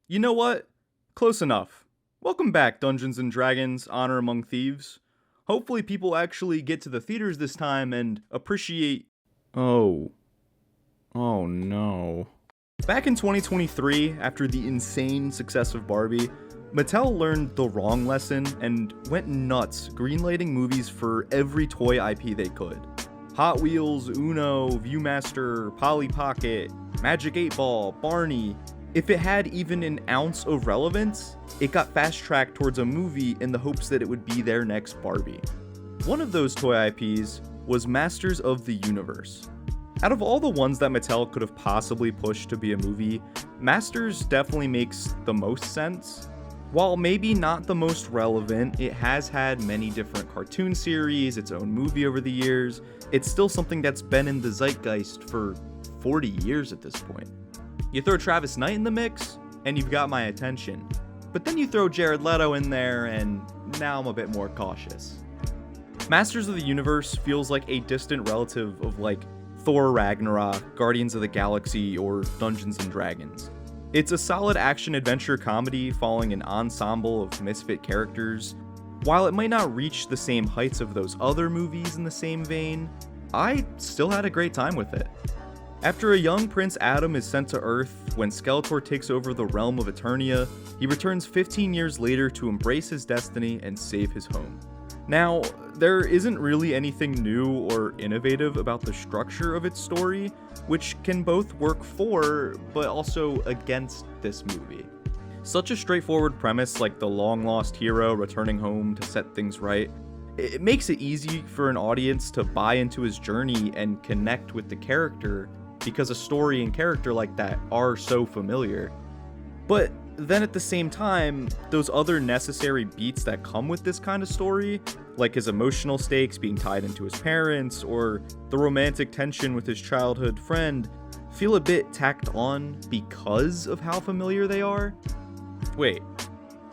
You know what? Close enough. Welcome back, Dungeons and Dragons: Honor Among Thieves. Hopefully, people actually get to the theaters this time and appreciate. Oh. Oh no. Back in 2023, after the insane success of Barbie, Mattel learned the wrong lesson and went nuts greenlighting movies for every toy IP they could. Hot Wheels, Uno, Viewmaster, Polly Pocket, Magic 8 Ball, Barney. If it had even an ounce of relevance, it got fast-tracked towards a movie in the hopes that it would be their next Barbie. One of those toy IPs was Masters of the Universe. Out of all the ones that Mattel could have possibly pushed to be a movie, Masters definitely makes the most sense. While maybe not the most relevant, it has had many different cartoon series, its own movie over the years. It's still something that's been in the zeitgeist for 40 years at this point. You throw Travis Knight in the mix, and you've got my attention. But then you throw Jared Leto in there, and now I'm a bit more cautious. Masters of the Universe feels like a distant relative of Thor Ragnarok, Guardians of the Galaxy, or Dungeons and Dragons. It's a solid action-adventure comedy following an ensemble of misfit characters. While it might not reach the same heights of those other movies in the same vein, I still had a great time with it. After a young Prince Adam is sent to Earth, when Skeletor takes over the realm of Eternia, he returns 15 years later to embrace his destiny and save his home. Now, there isn't really anything new or innovative about the structure of its story, which can both work for, but also against this movie. Such a straightforward premise like the long-lost hero returning home to set things right, it makes it easy for an audience to buy into his journey and connect with the character, because a story and character like that are so familiar. But then at the same time, those other necessary beats that come with this kind of story, like his emotional stakes being tied into his parents, or the romantic tension with his childhood friend, feel a bit tacked on because of how familiar they are. Wait,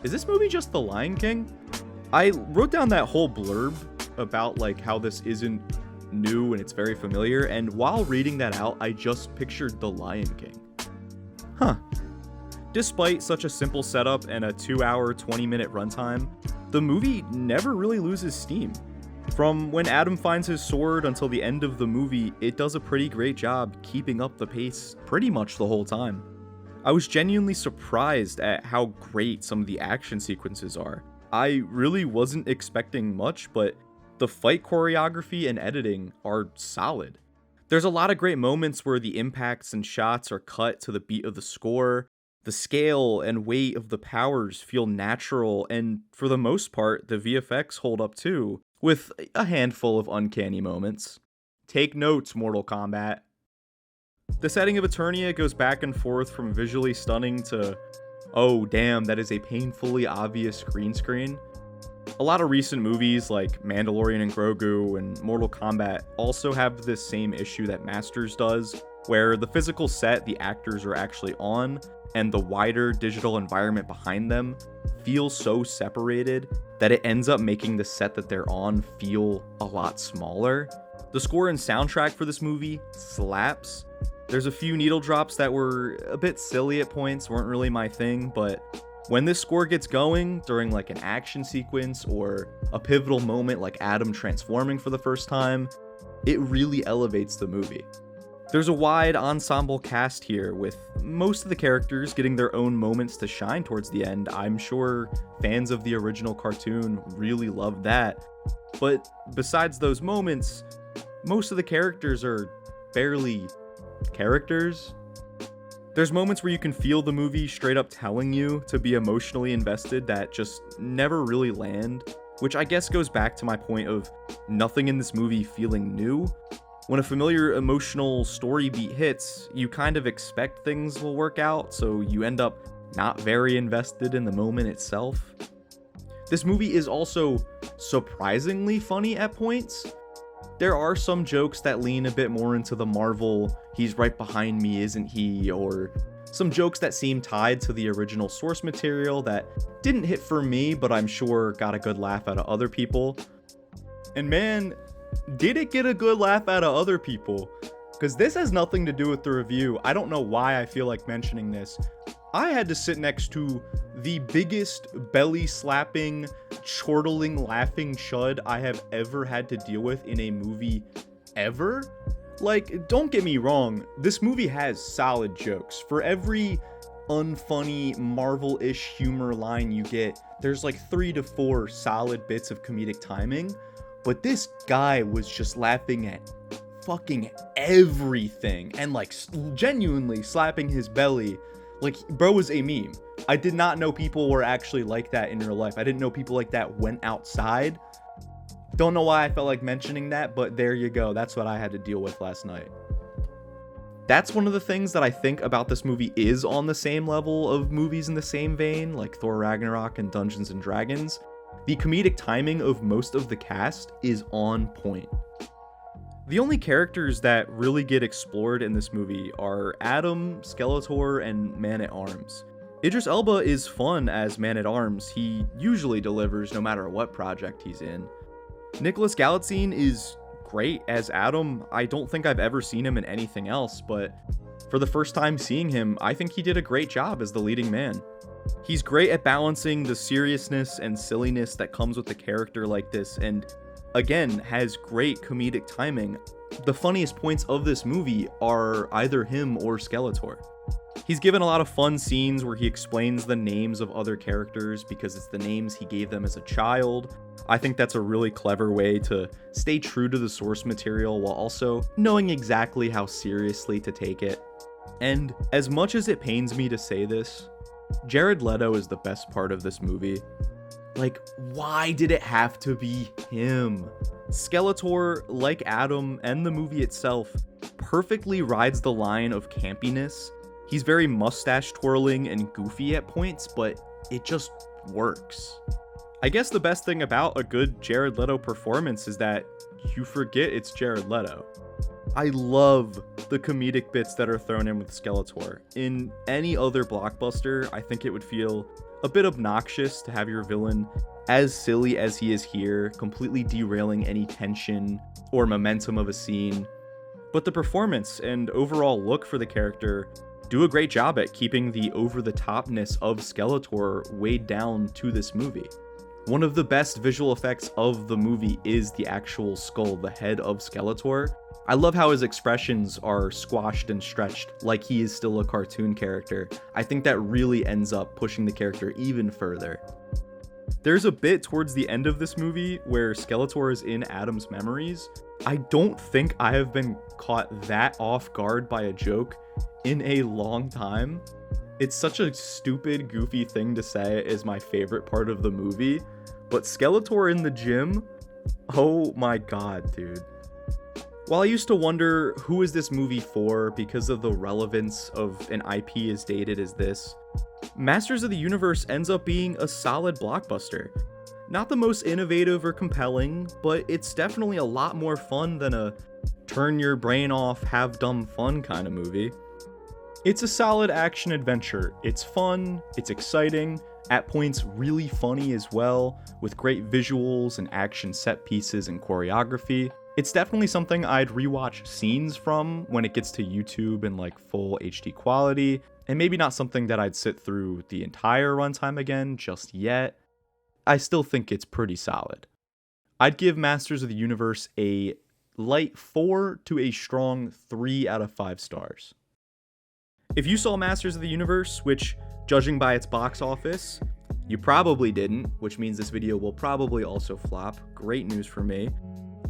is this movie just The Lion King? I wrote down that whole blurb about how this isn't new and it's very familiar, and while reading that out, I just pictured The Lion King. Huh. Despite such a simple setup and a 2-hour, 20-minute runtime, the movie never really loses steam. From when Adam finds his sword until the end of the movie, it does a pretty great job keeping up the pace pretty much the whole time. I was genuinely surprised at how great some of the action sequences are. I really wasn't expecting much, but the fight choreography and editing are solid. There's a lot of great moments where the impacts and shots are cut to the beat of the score. The scale and weight of the powers feel natural, and for the most part, the VFX hold up too, with a handful of uncanny moments. Take notes, Mortal Kombat. The setting of Eternia goes back and forth from visually stunning to, oh damn, that is a painfully obvious green screen. A lot of recent movies like Mandalorian and Grogu and Mortal Kombat also have this same issue that Masters does, where the physical set the actors are actually on and the wider digital environment behind them feel so separated that it ends up making the set that they're on feel a lot smaller. The score and soundtrack for this movie slaps. There's a few needle drops that were a bit silly at points, weren't really my thing, but when this score gets going during an action sequence or a pivotal moment like Adam transforming for the first time, it really elevates the movie. There's a wide ensemble cast here, with most of the characters getting their own moments to shine towards the end. I'm sure fans of the original cartoon really loved that. But besides those moments, most of the characters are barely characters. There's moments where you can feel the movie straight up telling you to be emotionally invested that just never really land, which I guess goes back to my point of nothing in this movie feeling new. When a familiar emotional story beat hits, you kind of expect things will work out, so you end up not very invested in the moment itself. This movie is also surprisingly funny at points. There are some jokes that lean a bit more into the Marvel, he's right behind me, isn't he? Or some jokes that seem tied to the original source material that didn't hit for me, but I'm sure got a good laugh out of other people. And man, did it get a good laugh out of other people. because this has nothing to do with the review. I don't know why I feel like mentioning this. I had to sit next to the biggest belly slapping, chortling, laughing chud I have ever had to deal with in a movie ever. Like, don't get me wrong, this movie has solid jokes. For every unfunny, Marvel-ish humor line you get, there's like 3 to 4 solid bits of comedic timing. But this guy was just laughing at fucking everything and like genuinely slapping his belly. Like, bro was a meme. I did not know people were actually like that in real life. I didn't know people like that went outside. Don't know why I felt like mentioning that, but there you go. That's what I had to deal with last night. That's one of the things that I think about this movie is on the same level of movies in the same vein, like Thor Ragnarok and Dungeons and Dragons. The comedic timing of most of the cast is on point. The only characters that really get explored in this movie are Adam, Skeletor, and Man-at-Arms. Idris Elba is fun as Man-at-Arms. He usually delivers no matter what project he's in. Nicholas Galitzine is great as Adam. I don't think I've ever seen him in anything else, but for the first time seeing him, I think he did a great job as the leading man. He's great at balancing the seriousness and silliness that comes with a character like this, and again, has great comedic timing. The funniest points of this movie are either him or Skeletor. He's given a lot of fun scenes where he explains the names of other characters because it's the names he gave them as a child. I think that's a really clever way to stay true to the source material while also knowing exactly how seriously to take it. And as much as it pains me to say this, Jared Leto is the best part of this movie. Like, why did it have to be him? Skeletor, like Adam and the movie itself, perfectly rides the line of campiness. He's very mustache twirling and goofy at points, but it just works. I guess the best thing about a good Jared Leto performance is that you forget it's Jared Leto. I love the comedic bits that are thrown in with Skeletor. In any other blockbuster, I think it would feel a bit obnoxious to have your villain as silly as he is here, completely derailing any tension or momentum of a scene. But the performance and overall look for the character do a great job at keeping the over-the-topness of Skeletor weighed down to this movie. One of the best visual effects of the movie is the actual skull, the head of Skeletor. I love how his expressions are squashed and stretched like he is still a cartoon character. I think that really ends up pushing the character even further. There's a bit towards the end of this movie where Skeletor is in Adam's memories. I don't think I have been caught that off guard by a joke in a long time. It's such a stupid, goofy thing to say is my favorite part of the movie, but Skeletor in the gym, oh my god, dude. While I used to wonder who is this movie for because of the relevance of an IP as dated as this, Masters of the Universe ends up being a solid blockbuster. Not the most innovative or compelling, but it's definitely a lot more fun than a turn your brain off, have dumb fun kind of movie. It's a solid action adventure. It's fun, it's exciting, at points really funny as well, with great visuals and action set pieces and choreography. It's definitely something I'd rewatch scenes from when it gets to YouTube in like full HD quality, and maybe not something that I'd sit through the entire runtime again just yet. I still think it's pretty solid. I'd give Masters of the Universe a light 4 to a strong 3 out of 5 stars. If you saw Masters of the Universe, which, judging by its box office, you probably didn't, which means this video will probably also flop. Great news for me.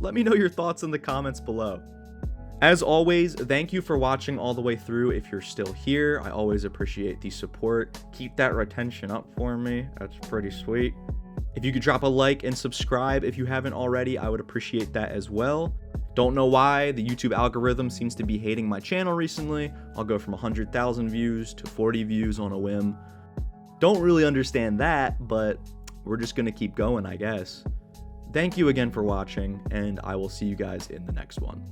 Let me know your thoughts in the comments below. As always, thank you for watching all the way through. If you're still here, I always appreciate the support. Keep that retention up for me. That's pretty sweet. If you could drop a like and subscribe if you haven't already, I would appreciate that as well. Don't know why the YouTube algorithm seems to be hating my channel recently. I'll go from 100,000 views to 40 views on a whim. Don't really understand that, but we're just gonna keep going, I guess. Thank you again for watching, and I will see you guys in the next one.